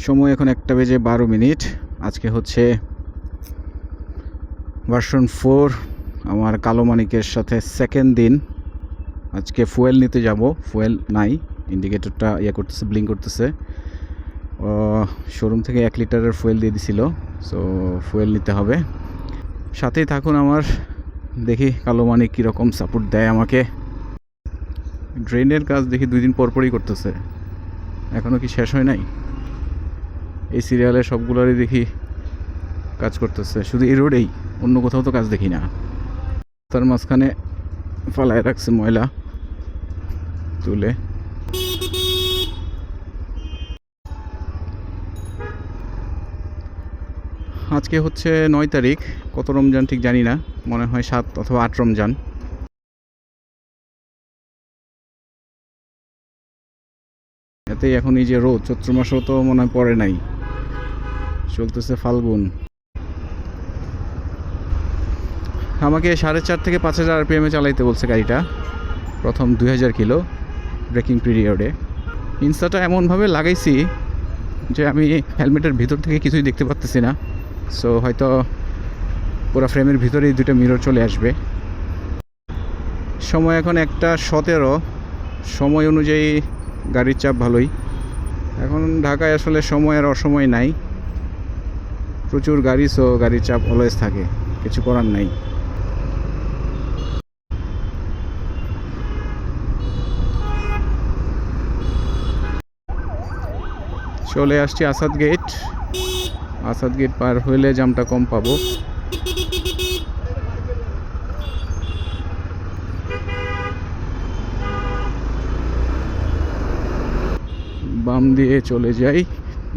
সময় এখন 1:12। আজকে হচ্ছে ভার্সন 4 আমার কালো মানিকের সাথে সেকেন্ড দিন। আজকে ফুয়েল নিতে যাব, ফুয়েল নাই, ইন্ডিকেটরটা করতেছে, ব্লিঙ্ক করতেছে। শোরুম থেকে 1 লিটারের ফুয়েল দিয়ে দিছিল, সো ফুয়েল নিতে হবে। সাথেই থাকুন আমার, দেখি কালো মানিক কীরকম সাপোর্ট দেয় আমাকে। ড্রেনের কাজ দেখি 2 দিন পরপরই করতেছে, এখনও কি শেষ হয় নাই? এই সিরিয়ালে সবগুলোরই দেখি কাজ করতেছে, শুধু এই রোডেই, অন্য কোথাও তো কাজ দেখি না। তার মাঝখানে ফালায় রাখছে ময়লা তুলে। আজকে হচ্ছে 9 তারিখ, কত রমজান ঠিক জানি না, মনে হয় 7 অথবা 8 রমজান। এতেই এখন এই যে রোদ, চৈত্র মাসও তো মনে হয় পড়ে নাই, চলতেছে ফাল্গুন। আমাকে 4.5 থেকে 5,000 RPM চালাইতে বলছে গাড়িটা, প্রথম 2000 কিলো ব্রেকিং পিরিয়ডে। ইনস্টাটা এমনভাবে লাগাইছি যে আমি হেলমেটের ভিতর থেকে কিছুই দেখতে পাচ্তেছি না, সো হয়তো পুরো ফ্রেমের ভিতরেই 2টা মিরর চলে আসবে। সময় এখন 1:17, সময় অনুযায়ী গাড়ির চাপ ভালোই। এখন ঢাকায় আসলে সময় আর অসময় নাই, প্রচুর গাড়ি, সো গাড়ির চাপ অলওয়েজ থাকে, কিছু করার নাই। চলে আসছি আসাদ গেট। আসাদ গেট পার হইলে জামটা কম পাবো। বাম দিয়ে চলে যাই,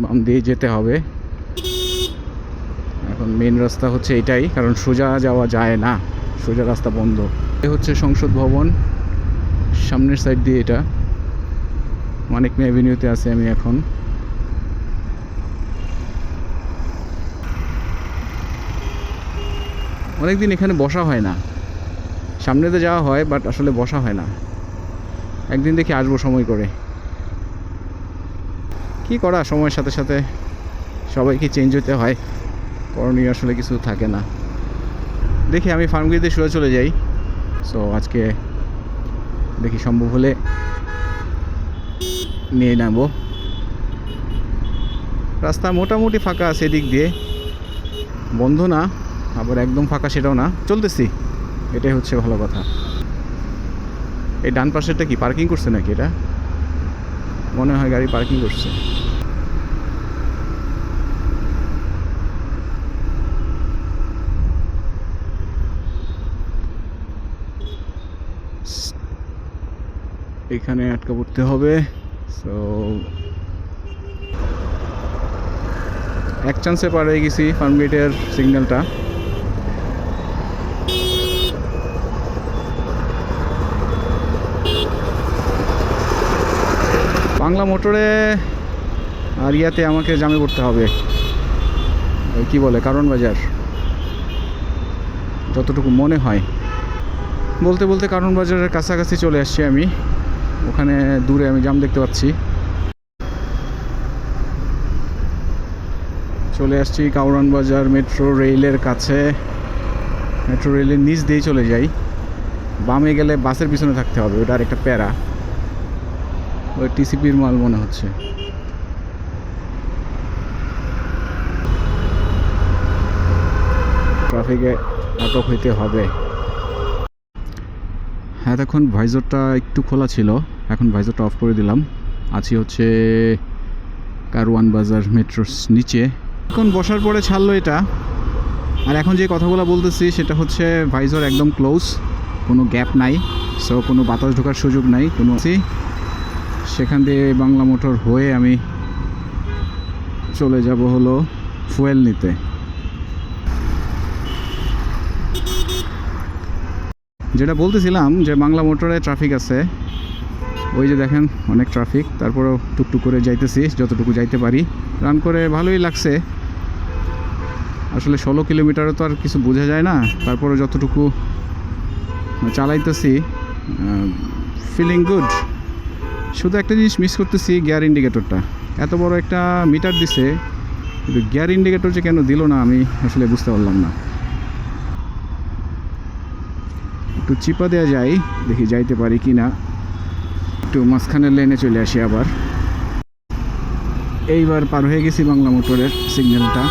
বাম দিয়ে যেতে হবে। এখন মেন রাস্তা হচ্ছে এটাই, কারণ সোজা যাওয়া যায় না, সোজা রাস্তা বন্ধ। এ হচ্ছে সংসদ ভবন, সামনের সাইড দিয়ে এটা। মানিক মিয়া অ্যাভিনিউতে আছি আমি এখন। অনেকদিন এখানে বসা হয় না, সামনেতে যাওয়া হয় বাট আসলে বসা হয় না। একদিন দেখি আসবো সময় করে। কি করা, সময়ের সাথে সাথে সবাইকে চেঞ্জ হতে হয়, করণীয় আসলে কিছু থাকে না। দেখি আমি ফার্মগেটে সোজা চলে যাই। সো আজকে দেখি সম্ভব হলে নিয়ে নেব। রাস্তা মোটামুটি ফাঁকা আছে, এদিক দিয়ে বন্ধ না, আবার একদম ফাঁকা সেটাও না, চলতেছি, এটাই হচ্ছে ভালো কথা। এই ডান পাশেরটা কি পার্কিং করছে নাকি? এটা মনে হয় গাড়ি পার্কিং করছে। এখানে আটকা পড়তে হবে। সো এক চান্সে পার হয়ে গেছি ফার্মগেটের সিগন্যালটা। বাংলা মোটরে আর ইয়াতে আমাকে জামে পড়তে হবে, ওই কী বলে কারণ বাজার, যতটুকু মনে হয়। বলতে বলতে কারণ বাজারের কাছাকাছি চলে আসছি আমি, ওখানে দূরে আমি জাম দেখতে পাচ্ছি। চলে আসছি কারণ বাজার মেট্রো রেলের কাছে। মেট্রো রেলের নিচ দিয়েই চলে যাই। বামে গেলে বাসের পিছনে থাকতে হবে, ওটা আর একটা প্যারা। ওই টিসিপির মাল মনে হচ্ছে। ট্রাফিকে আটক হইতে হবে। হ্যাঁ, এখন ভাইজরটা একটু খোলা ছিল, এখন ভাইজরটা অফ করে দিলাম। আছি হচ্ছে কারওয়ান বাজার মেট্রোর নিচে। এখন বসার পরে ছাড়লো এটা। আর এখন যে কথাগুলো বলতেছি সেটা হচ্ছে ভাইজর একদম ক্লোজ, কোনো গ্যাপ নাই, সো কোনো বাতাস ঢোকার সুযোগ নাই কোনো। সেখান দিয়ে বাংলা মোটর হয়ে আমি চলে যাব হলো ফুয়েল নিতে। যেটা বলতেছিলাম যে বাংলা মোটরে ট্রাফিক আছে, ওই যে দেখেন অনেক ট্রাফিক, তারপরেও টুকটুক করে যাইতেছি যতটুকু যাইতে পারি। রান করে ভালোই লাগছে, আসলে 16 কিলোমিটারও তো আর কিছু বোঝা যায় না, তারপরে যতটুকু চালাইতেছি ফিলিং গুড। শুধু একটা জিনিস মিস করতেছি, গিয়ার ইন্ডিকেটরটা। এত বড় একটা মিটার দিছে, কিন্তু গিয়ার ইন্ডিকেটর যে কেন দিল না আমি আসলে বুঝতে পারলাম না। একটু চিপা দেওয়া যায়, দেখি যাইতে পারি কি না। একটু মাঝখানের লেনে চলে আসি আবার। এইবার পার হয়ে গেছি বাংলা মোটরের সিগন্যালটা।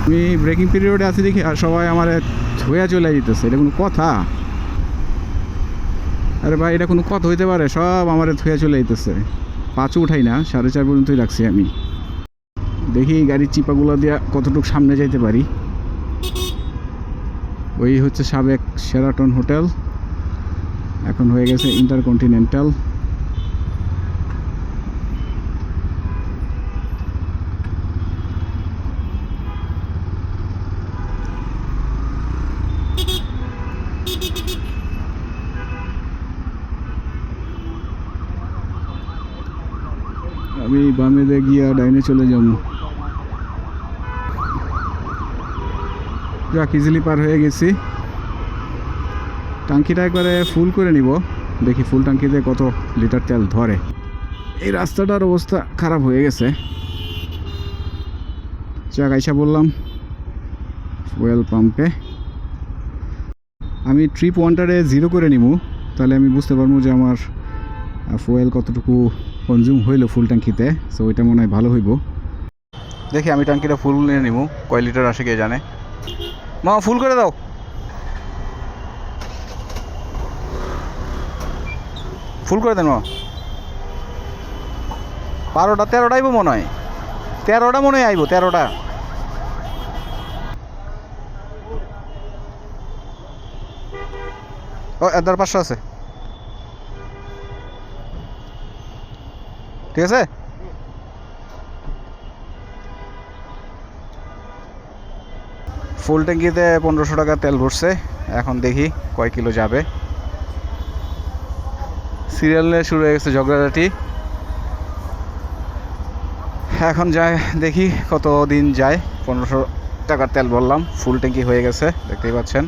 আমি ব্রেকিং পিরিয়ডে আছি দেখি আর সবাই আমার ধুয়া চলে যেতেছে, এটা কোনো কথা? আরে ভাই, এটা কোনো কথা হইতে পারে? সব আমার ধুয়া চলে যেতেছে। পাঁচও উঠাই না, 4.5 পর্যন্তই রাখছি আমি। দেখি গাড়ির চিপাগুলো দিয়ে কতটুকু সামনে যাইতে পারি। ওই হচ্ছে সাবেক শেরাটন হোটেল, এখন হয়ে গেছে ইন্টারকন্টিনেন্টাল। আমি বামে দিয়ে গিয়া ডাইনে চলে যাব। যাক, ইজিলি পার হয়ে গেছি। টাঙ্কিটা একবারে ফুল করে নিব, দেখি ফুল টাঙ্কিতে কত লিটার তেল ধরে। এই রাস্তাটার অবস্থা খারাপ হয়ে গেছে। যাক, আইসা বললাম ফুয়েল পাম্পে। আমি ট্রিপ ওয়ানটারে 0 করে নিব, তাহলে আমি বুঝতে পারবো যে আমার ফুয়েল কতটুকু কনজিউম হইলো ফুল ট্যাঙ্কিতে। সো ওইটা মনে হয় ভালো হইব। দেখি আমি ট্যাঙ্কিটা ফুল নিয়ে নিব, কয় লিটার আসে কে জানে। মা, ফুল করে দাও। ফুল করে দেন মা। 12টা 13টা আইব মনে হয়, 13টা মনে হয় আইব, 13টা। ও, 500 আছে, ঠিক আছে। ফুল ট্যাঙ্কিতে 1500 টাকা তেল ভরছে। এখন দেখি কয় কিলো যাবে। সিরিয়াল নিয়ে শুরু হয়ে গেছে ঝগড়াঝাটি। এখন যায়, দেখি কত দিন যায়। 1500 টাকার তেল বললাম, ফুল ট্যাঙ্কি হয়ে গেছে, দেখতেই পাচ্ছেন।